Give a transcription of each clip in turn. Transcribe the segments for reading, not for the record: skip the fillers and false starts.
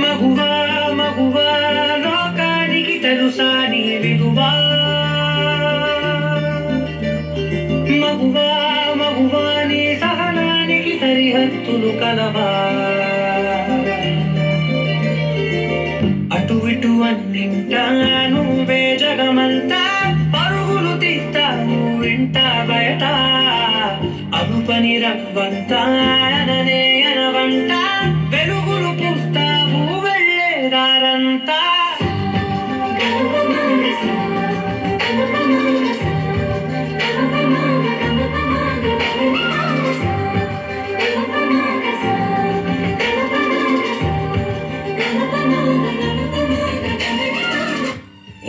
మగువా మగువా లోకానికి తెలుసా నీ విలువా, మగువా మగువా నీ సహనానికి సరిహద్దులు కలవా, అటు ఇటు అన్నింటా నువ్వే జగమంతా పరుగులు తీస్తావు ఇంట బయట, అదుపని రవ్వంతా అననే అనవంట వెలుగులు పూస్తావు వెళ్ళేదారంతా.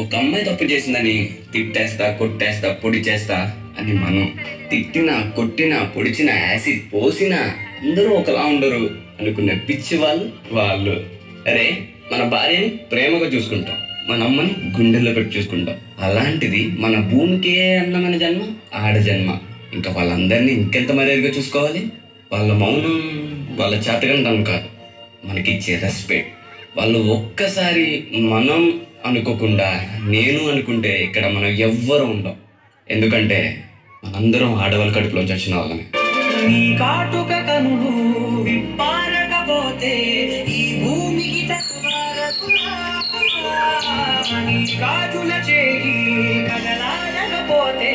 ఒక అమ్మాయి తప్పు చేసిందని తిట్టేస్తా కొట్టేస్తా పొడి చేస్తా అని మనం తిట్టినా కొట్టినా పొడిచినా యాసిడ్ పోసినా అందరూ ఒకలా ఉండరు అనుకునే పిచ్చి వాళ్ళు. అరే మన భార్యని ప్రేమగా చూసుకుంటాం, మన అమ్మని గుండెల్లో పెట్టి చూసుకుంటాం. అలాంటిది మన భూమికే అందమైన జన్మ ఆడ జన్మ. ఇంకా వాళ్ళందరినీ ఇంకెంత మర్యాదగా చూసుకోవాలి. వాళ్ళ మౌనం వాళ్ళ చేతకంటం కాదు, మనకిచ్చే రెస్పెక్ట్. వాళ్ళు ఒక్కసారి మనం అనుకోకుండా నేను అనుకుంటే ఇక్కడ మనం ఎవ్వరూ ఉండం. ఎందుకంటే మనందరం ఆడవాళ్ళ కడుపులోంచి వచ్చిన వాళ్ళని. నీ కాటుక కనులు విప్పారకపోతే ఈ భూమికి తక్కువరకురా, నీ గాజుల చేయి కదలాడకపోతే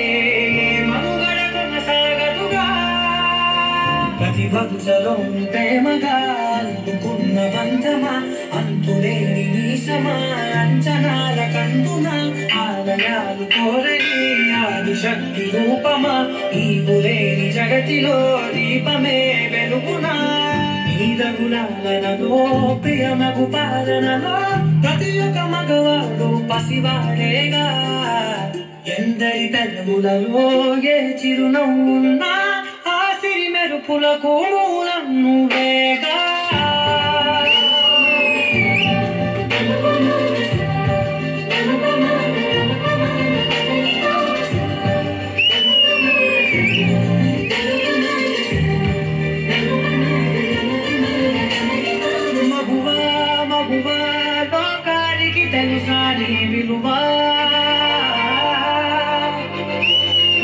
మనుగడ కొనసాగదుగా. ప్రతి వరుసలో ప్రేమగా అందుకున్న బంధమా, అంతులేని నీసమా, అంచనాల కందున ఆలయాలు కోరని ఆదిశక్తి రూపమా, నీవులేని జగతిలో దీపమే వెలుగునా. నీదగులాలనలో ప్రియమగు పాలనలో ప్రతి ఒక్క మగవాడు పసివాడేగా. ఎందరి పెదవులలో ఏ చిరునవ్వున్నా ఆ సిరి మెరుపులకు నన్ను వేగా. మగువా మగువా లోకానికి తెలుసా నీ విలువా,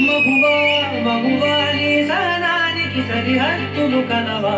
మగువా మగువా నీ సహనానికి సరిహద్దులు కలవా.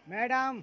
మేడం